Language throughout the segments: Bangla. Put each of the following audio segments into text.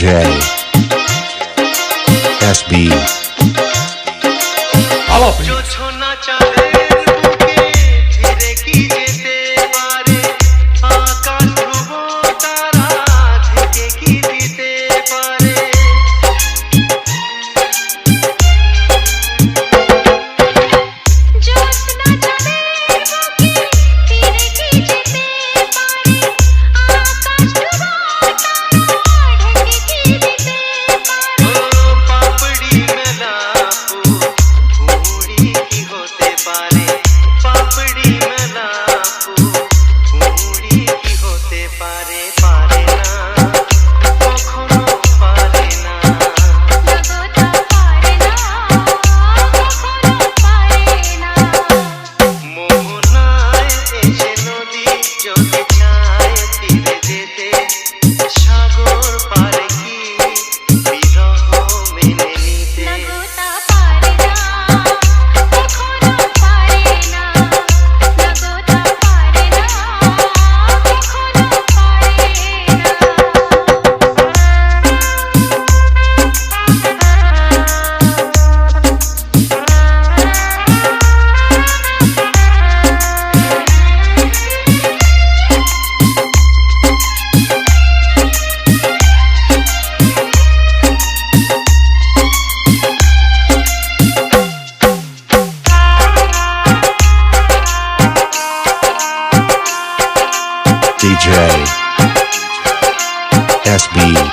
DJ SB DJ SB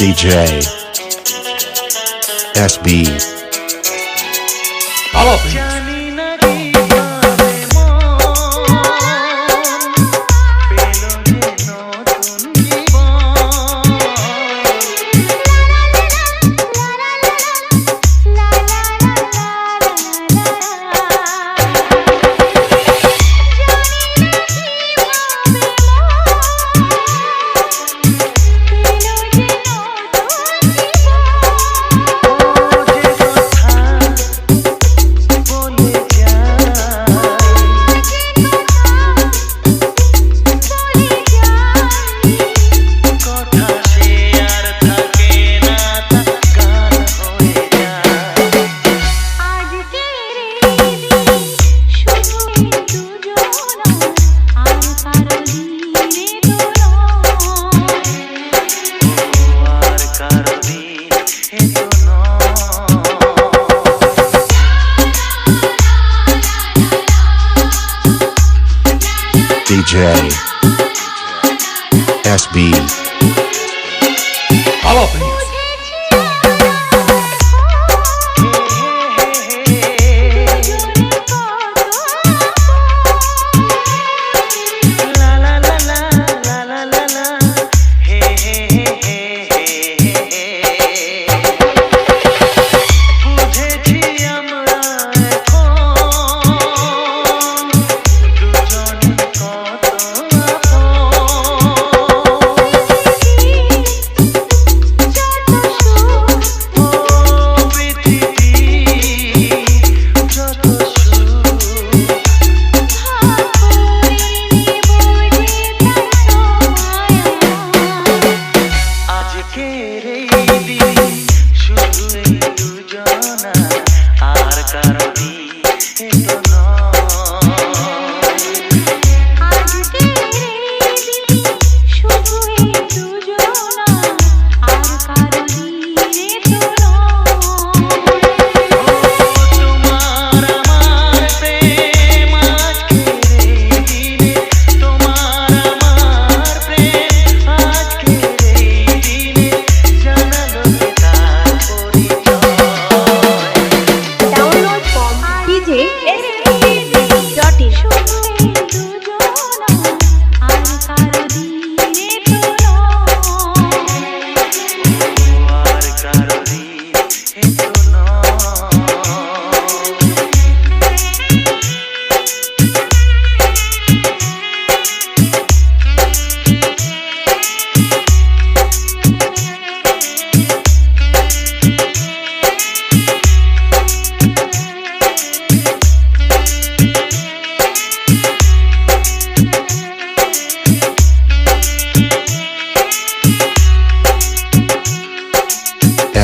DJ SB Follow me. DJ SB. Follow me.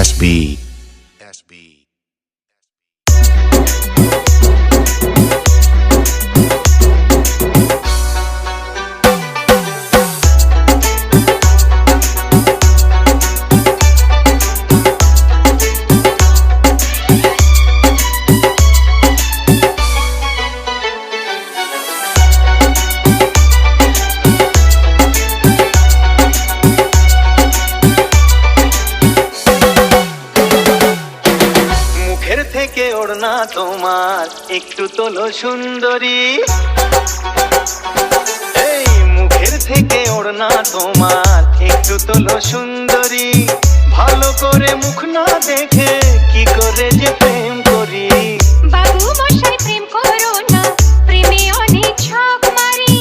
SB. ওড়না তোমার একটু তোলো সুন্দরী, এই মুখের থেকে ওড়না তোমার একটু তোলো সুন্দরী, ভালো করে মুখ না দেখে কি করে যে প্রেম করি। বাবু মশাই প্রেম করো না, প্রেমে অনেক ছক মারি,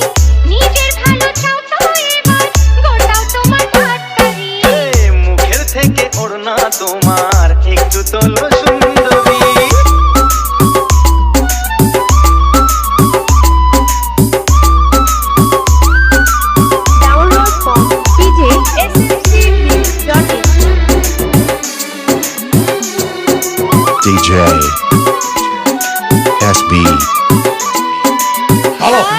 নিজের ভালো চাও তো এবার গোটাও তোমার ভাতটারি। এই মুখের থেকে ওড়না তোমার একটু তোলো সুন্দরী। DJ SB. Follow me.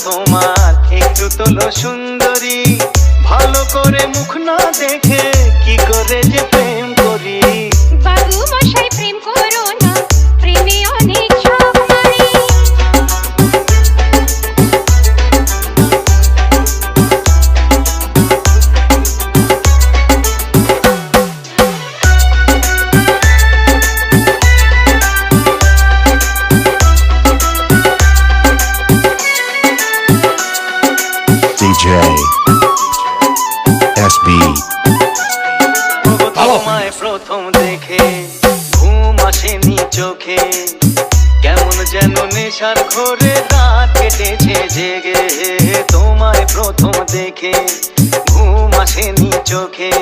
তোমার একটু তোলো সুন্দরী, ভালো করে মুখ না দেখে কি করে যে প্রেম করি। বাবু মশাই প্রেম করো না, প্রেমে অনেক ছক মারি। DJ SB. তোমায় প্রথম দেখে ঘুম আসেনি চোখে, কেমন যেন নেশার ঘোরে রাত কেটেছে জেগে তোমায় প্রথম দেখে ঘুম আসেনি চোখে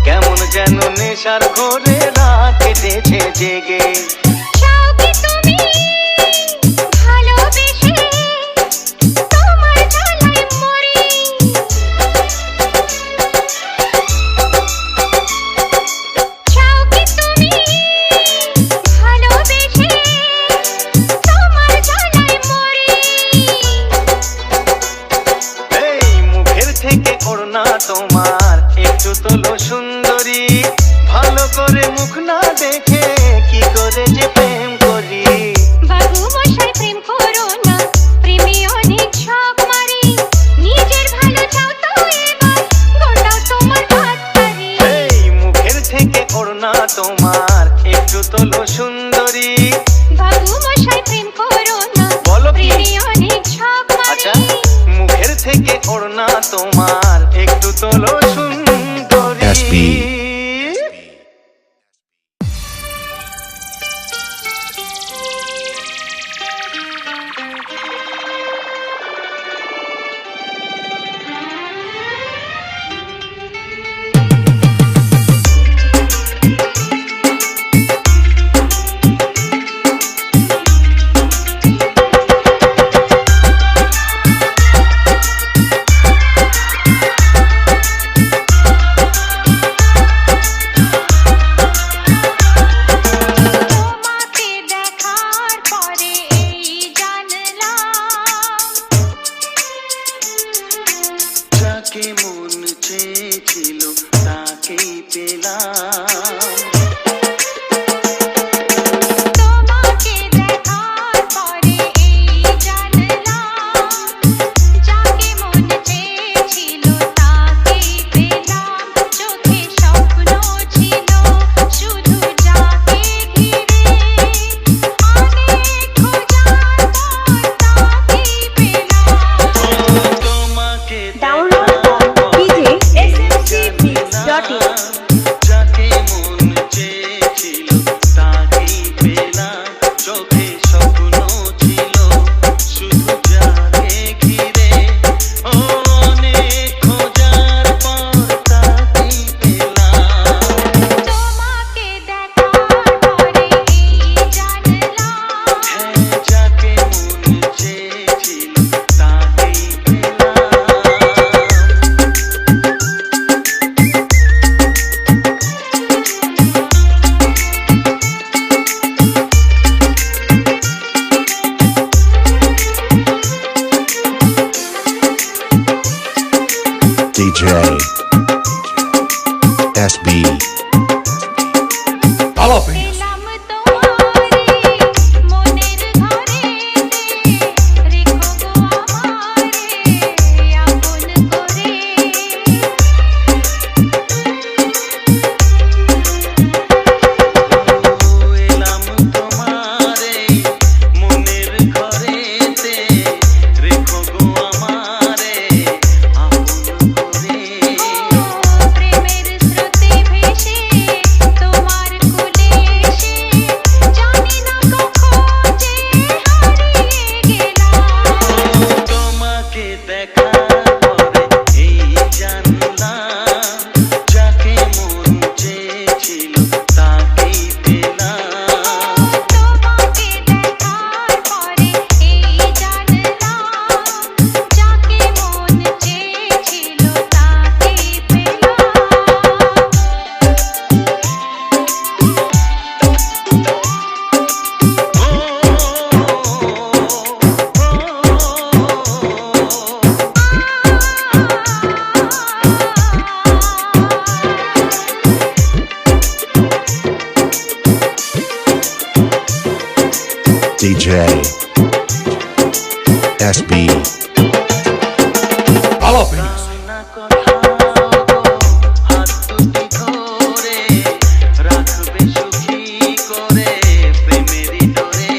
কেমন যেন নেশার ঘোরে রাত কেটেছে জেগে চাও কি তুমি ভালোবেসে তোমার জ্বালায় মরি চাও কি তুমি ভালোবেসে তোমার জ্বালায় মরি এই মুখের থেকে ওড়না তোমার একটু তোলো সুন্দরী ভালো করে মুখ না দেখে কি করে যে প্রেম করি বাবু মশাই প্রেম করো না প্রেমে অনেক ঝক মারি নিজের ভালো চাও তো এবার গোটাও তোমার হাত পারি এই মুখের থেকে ওড়না তোমার একটু তোলো সুন্দরী বাবু মশাই প্রেম করো না বলো কি? প্রেমে অনেক ঝক আচ্ছা মারি মুখের থেকে ওড়না তোমার একটু তোলো সুন্দরী SB তোমাকে দেখার পরে এই জানলাম যাকে মন চেয়েছিল তাকেই পেলাম তোমাকে দেখার পরে এই জানলাম যাকে মন চেয়েছিল তাকেই পেলাম চোখে স্বপ্ন ছিল শুধু যাকে ঘিরে অনেক খোঁজার পর তাকেই পেলাম তোমাকে Download on djsmcbeats.in যাকে মন চেয়েছিল তাকেই পেলাম চোখে স্বপ্ন ছিল শুধু যাকে ঘিরে অনেক খোঁজার পর তাকেই পেলাম তোমাকে দেখার পরে এই জানলাম হ্যাঁ যাকে মন চেয়েছিল তাকেই পেলাম DJ SB পেলাম তোমারে মনের ঘরেতে রেখো গো আমারে আপন করে এলাম তোমারে মনের ঘরেতে রেখো গো আমারে আপন করে প্রেমের স্রোতে ভেসে তোমার কুলে এসে জানি না কখন যে হারিয়ে গেলাম তোমাকে দেখার পরে এই জানলাম যাকে মন চেয়েছিল তাকেই পেলাম তোমাকে দেখার পরে এই জানলাম যাকে মন চেয়েছিল তাকেই DJ SB না কথা হাত দুটি ধরে রাখবে সুখী করে প্রেমেরই ডোরে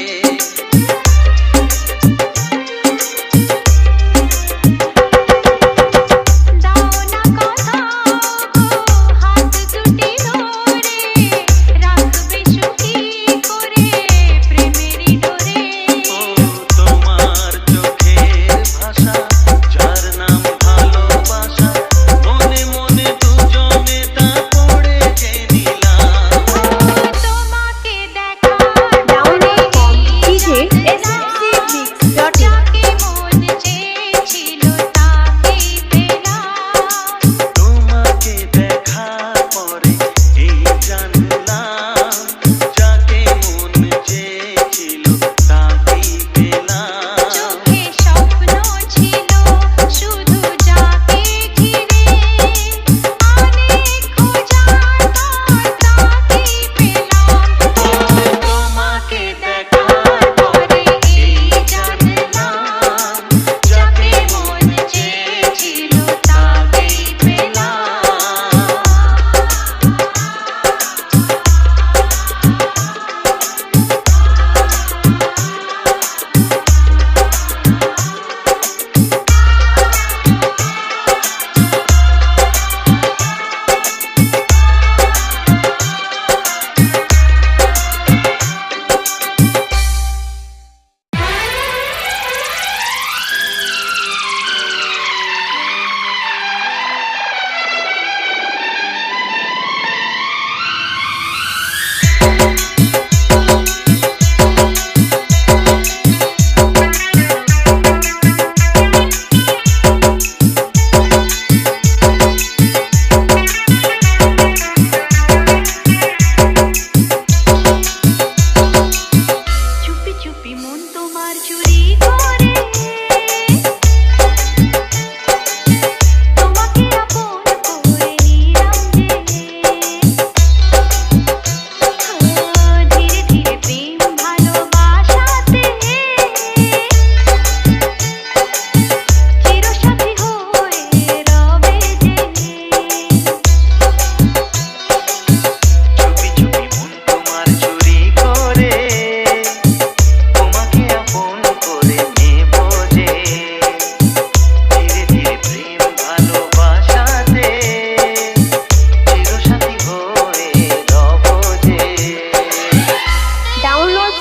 দাও না কথা হাত দুটি ধরে রাখবে সুখী করে প্রেমেরই ডোরে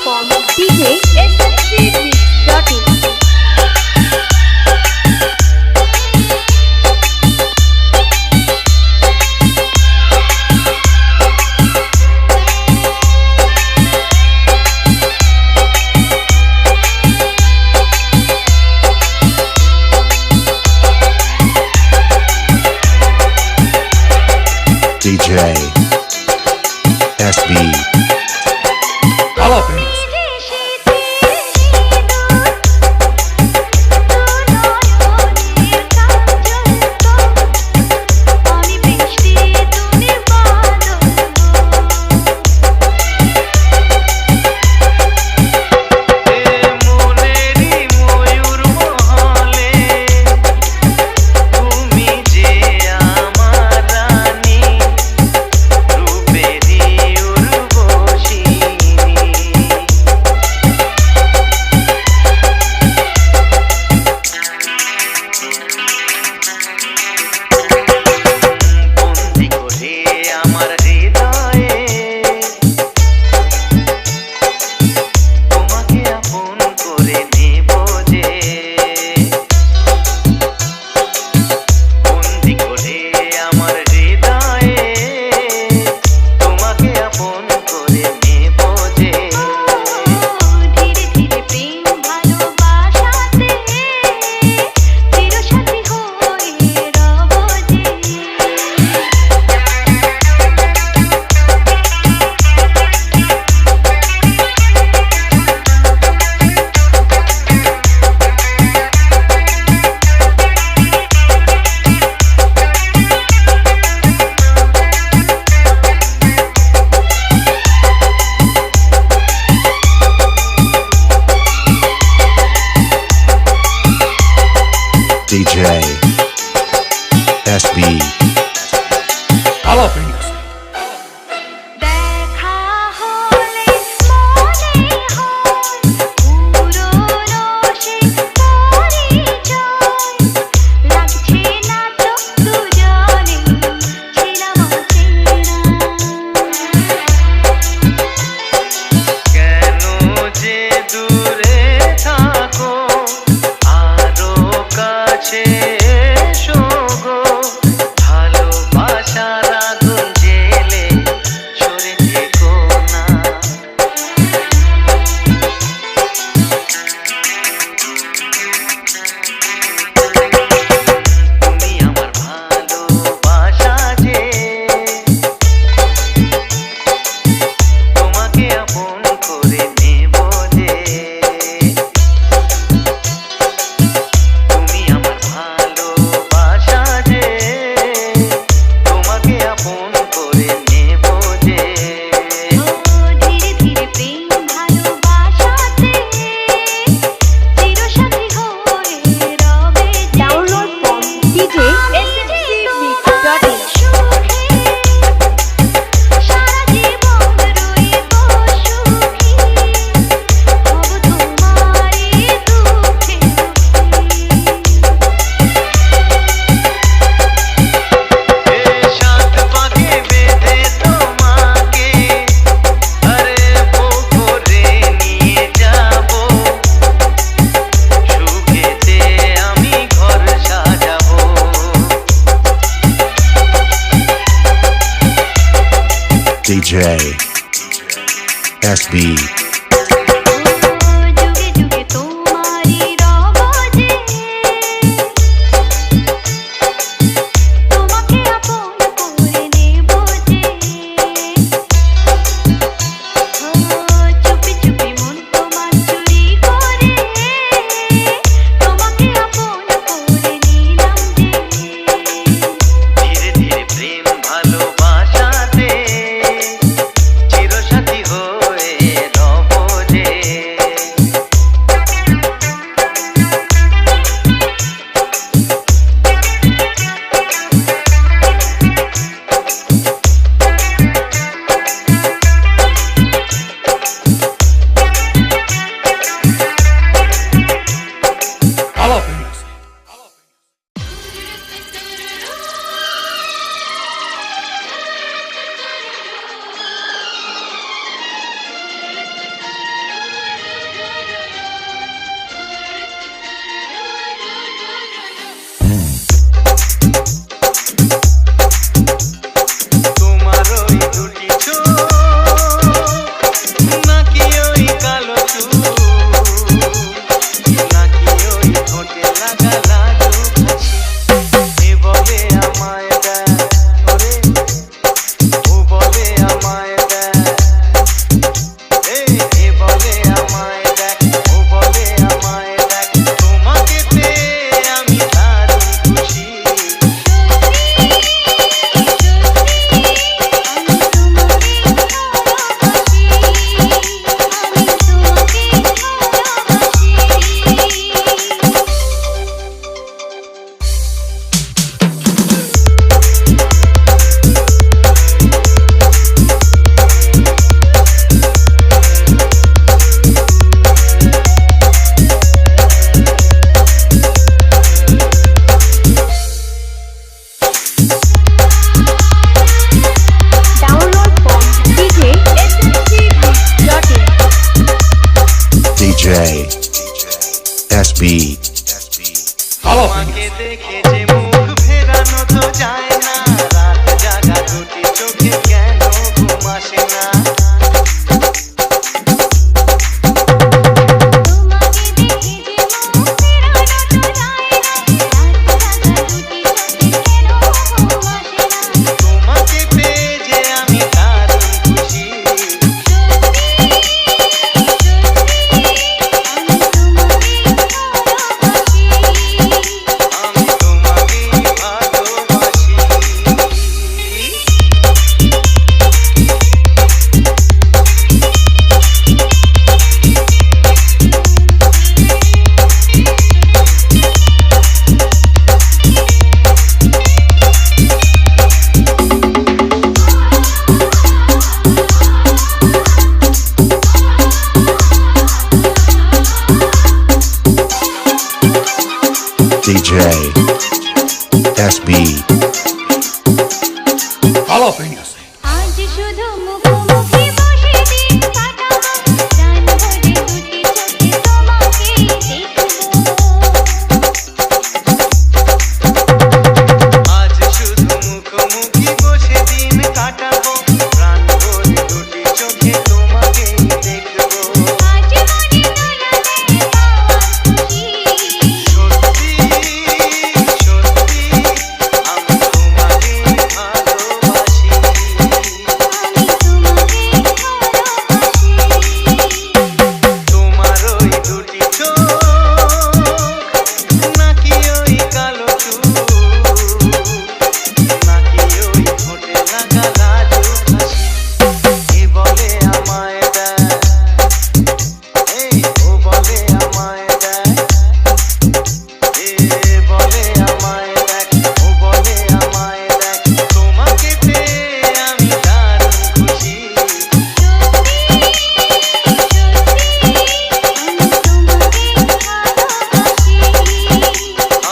from DJ SSCMix.in. DJ SB Jalapeno. DJ SB Jalapeno. DJ SB ভালোবাসাতে চিরসাথী হয়ে রব SB. তোমাকে দেখে যে মুখ ফেরানো তো যায় না, রাত জাগা দুটি চোখে কেন ঘুম আসে না। তোমাকে পেয়ে যে আমি দারুণ খুশি। আমি তোমাকেই ভালোবাসি। DJ SB. Jalapeños. আজ শুধু মুখোমুখি বসে দিন কাটাবো, প্রাণ ভরে দুটি চোখে তোমাকে দেখবো। আজ শুধু মুখোমুখি বসে দিন কাটাবো, প্রাণ ভরে দুটি চোখে তোমাকেই দেখবো। আজ মনে দোলাবে পাওয়ার খুশি। সত্যি সত্যি আমি তোমাকেই ভালোবাসি। আমি তোমাকে ভালোবাসি। তোমার ওই দুটি চোখ, নাকি ওই কালো চুল, নাকি ওই ঠোঁটে লাগা লাজুক হাসি। এ বলে আমায় দেয়, এই ও বলে আমায় দেয়, এ বলে আমায় দেখ, ও বলে আমায় দেখ। তোমাকে পেয়ে আমি দারুণ খুশি।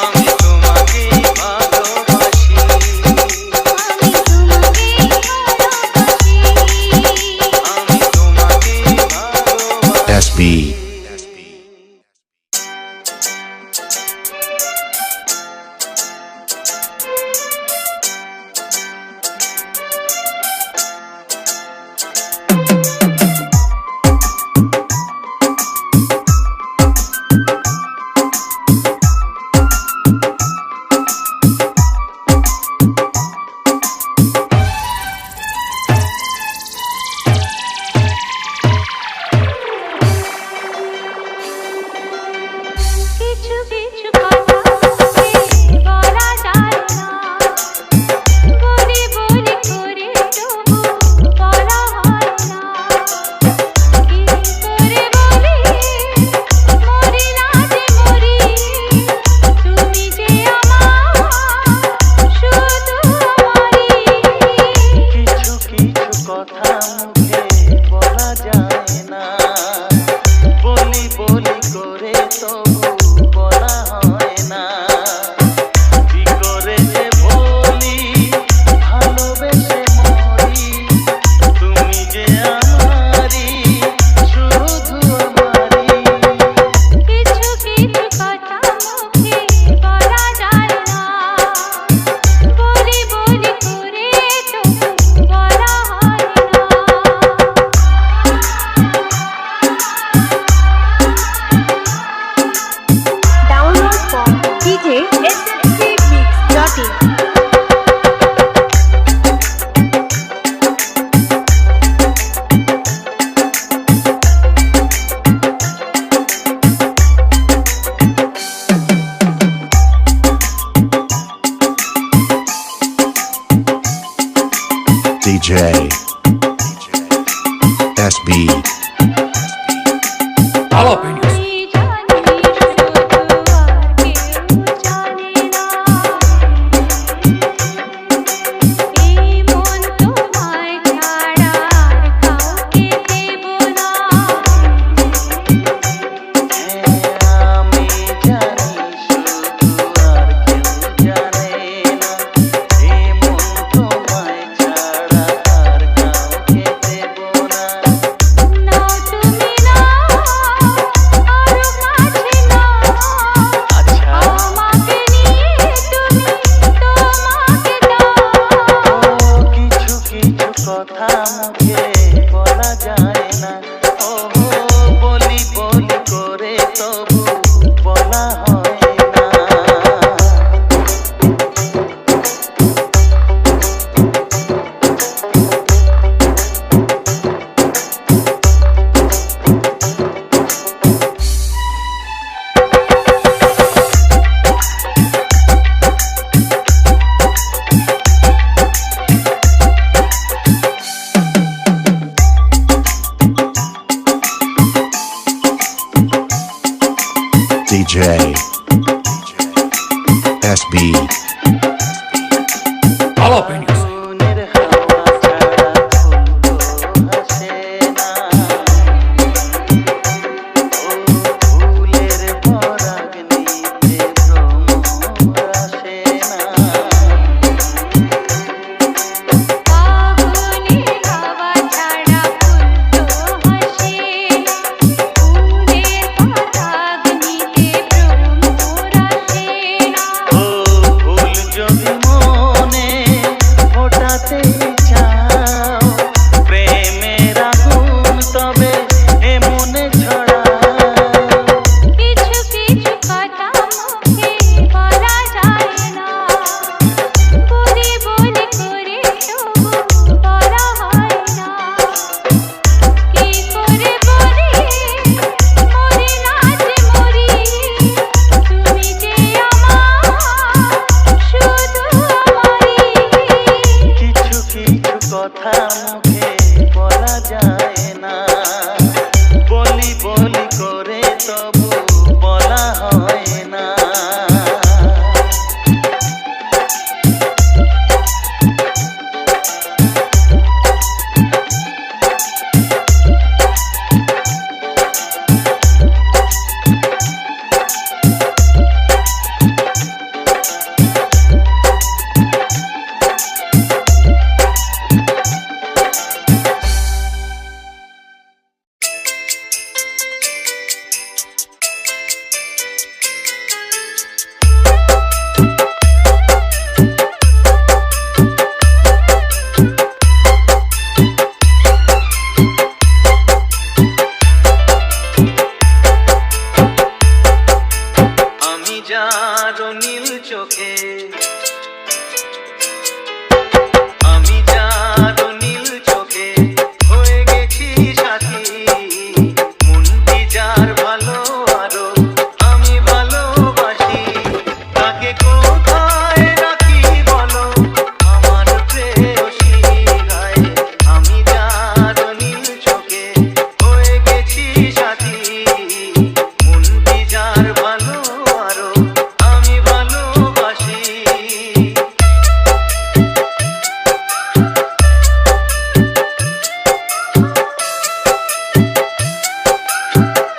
আমি তোমাকেই ভালোবাসি। আমি তোমাকেই ভালোবাসি। SB. কিছু কিছু কথা বলা যায় না, বলি বলি করে তবু বলা হয় না। কি করে বলি মরি না যে মরি, তুমি যে আমার শুধু আমারই। কিছু কিছু কথা মুখে বলা যায় না, বলি বলি করে তবু বলা হয় না। কি করে যে বলি ভালোবেসে মরি, তুমি যে আমারই শুধু আমারই। কিছু কিছু কথা মুখে বলা যায় না, বলি বলি করে তবু বলা হয় না। DJ SB Jalapenos. মনের হাওয়া ছাড়া ফুল হাসে না, ও ফুলের পরাগ নিতে ভ্রমর আসে না। ফাগুনের হাওয়া ছাড়া ফুল তো হাসে না, ফুলের পরাগ নিতে ভ্রমর আসে না। ও ফুল যদি মনে ফোটাতে চাও, প্রেমের আগুন তবে এ মনে ছড়াও। কিছু কিছু কথা মুখে বলা যায় না, বলি বলি করে তবু বলা হয় না। কি করে বলি মরি না যে মরি, তুমি যে আমার শুধু আমারই। কিছু কিছু কথা মুখে বলা যায় না, বলি বলি করে তবু বলা হয় না। আমি যার নীল চোখে, আমি যার নীল চোখে হয়ে গেছি সাথী, মনটি যার ভালো আরো আমি ভালোবাসি, তাকে কোথায় রাখি বলো আমার প্রেয়সী গায়ে। আমি যার নীল চোখে হয়ে গেছি সাথী, মনটি যার ভালো আরো আমি ভালোবাসি।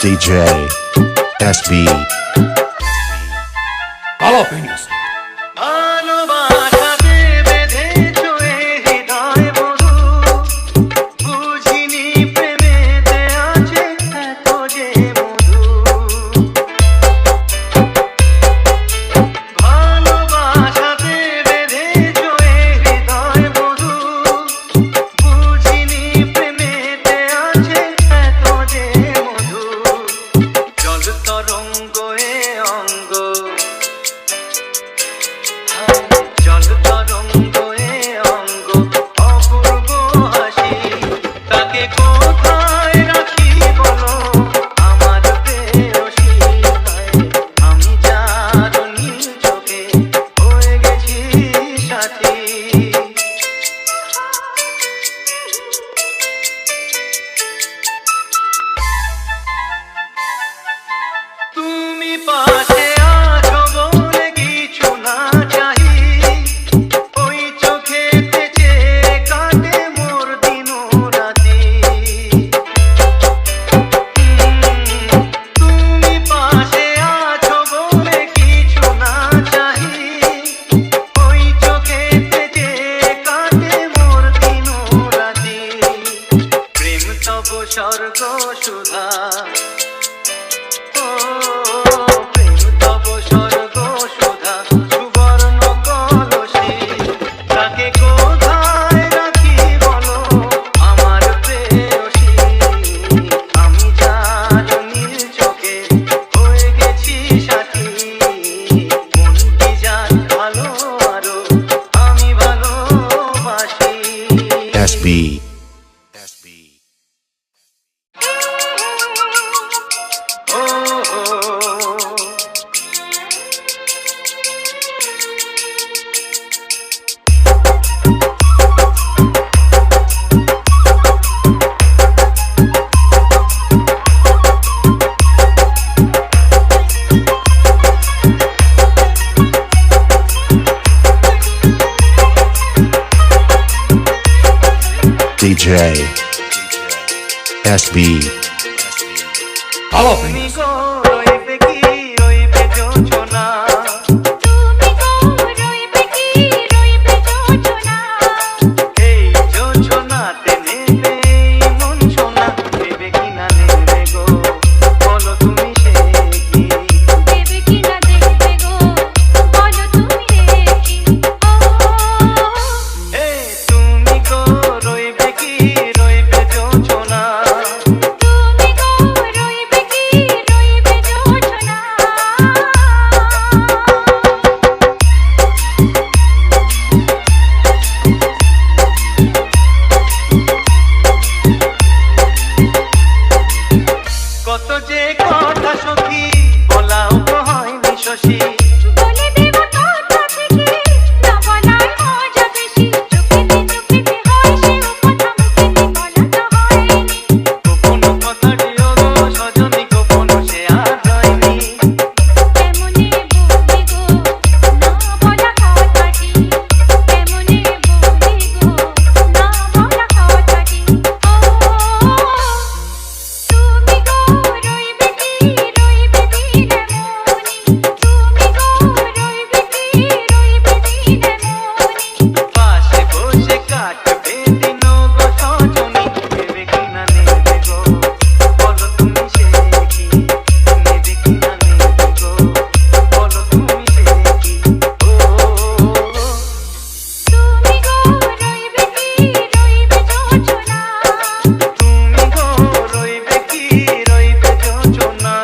DJ SB Jalapenos. ভালোবাসাতে বেঁধেছো এ হৃদয় মধু, বুঝিনি প্রেমেতে আছে এত যে মধু। ভালোবাসাতে বেঁধেছো এ হৃদয় মধু, বুঝিনি প্রেমেতে আছে এত যে মধু। জল তরঙ্গ এ অঙ্গ, জল তরঙ্গ এ অঙ্গ, অপূর্ব হাসি, তাকে কোথায় রাখি বলো আমার প্রেয়সী গায়ে। আমি যার নীল চোখে হয়ে গেছি সাথী। তুমি পাশে আছো বলে কিছু না চাই, ওই চোখেতে চেয়ে কাটে মোর দিন রাতি। তুমি পাশে আছো বলে কিছু না চাই, ওই চোখেতে চেয়ে কাটে মোর দিন রাতি। প্রেম তব স্বর্গ সুধা, ও প্রেম তব স্বর্গ সুধা, সুবর্ণ কলসি, তাকে কোথায় রাখি বলো আমার প্রেয়সী। আমি যার নীল চোখে হয়ে গেছি সাথী, মনটি যার ভালো আরো আমি ভালোবাসি। SB ও SB Jalapenos. গো রইবে কি রইবে যোজনা তুমি গো রইবে কি রইবে যোজনা এই যোজনাতে নেবে মন সোনা নেবে কি না নেবে গো বলো তুমি সে কি দেবে কি না দেবে গো বলো তুমি রে কি ও এই তুমি গো রইবে কি রইবে যোজনা তুমি গো রইবে কি রইবে যোজনা কত যে কথা সখী বলাও তো হয়নি শশী বলে দেব কথা থেকে না বলার মজা বেশি চোখেতে চোখেতে হয় সে কথা মুখেতে বলা তো হয়নি গোপন কথাটিও গো সজনী গোপন সে আর হয়নি কেমনে বলি গো না বলা কথাটি কেমনে বলি গো না বলা কথাটি ও তুমি গো রইবে কি রইবে দিনে মনি তুমি গো রইবে কি রইবে দিনে মনি পাশে বসে কাটবে দিন গো সজনী নেবে কি না নেবে গো বলো তুমি সে কি নেবে কি না নেবে গো বলো তুমি সে কি ও তুমি গো রইবে কি রইবে যোজনা তুমি গো রইবে কি রইবে যোজনা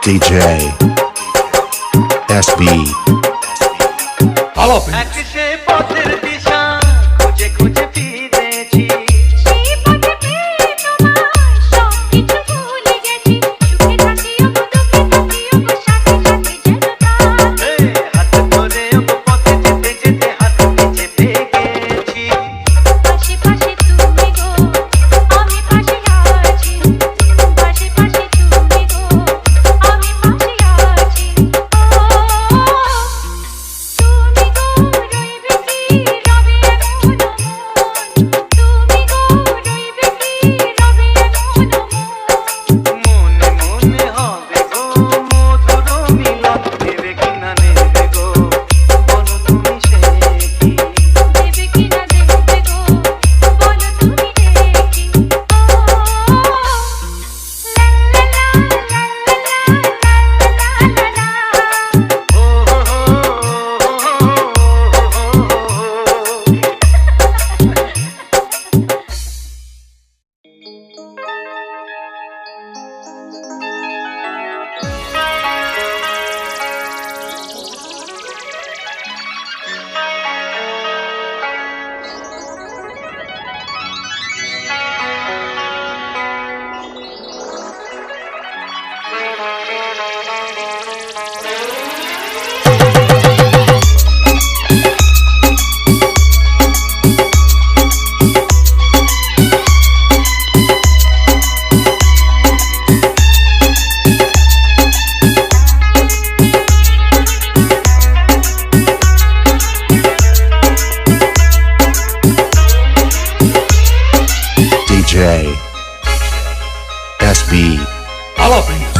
DJ SB Jalapenos. এক সে পথের দিশা খুঁজে খুঁজে ফিরেছি সেই পথে পেয়ে তোমার সব কিছু ভুলে গেছি সুখে থাকিও গো দুঃখে থাকিও গো সাথে সাথে যেন তার হাত ধরে পথে যেতে যেতে হাত চেপে গেছি পাশে পাশে তুমি গো আমি পাশে আছি পাশে পাশে তুমি গো আমি পাশে আছি ও তুমি গো রইবে কি রবে এমন মন তুমি গো রইবে কি রবে এমন মন মনে মনে হবে গো মধুর মিলন নেবে কি না নেবে গো বলো তুমি সে কি দেবে কি না দেবে গো বলো তুমি রে কি ও লা লা লা লা লা DJ SB Jalapenos.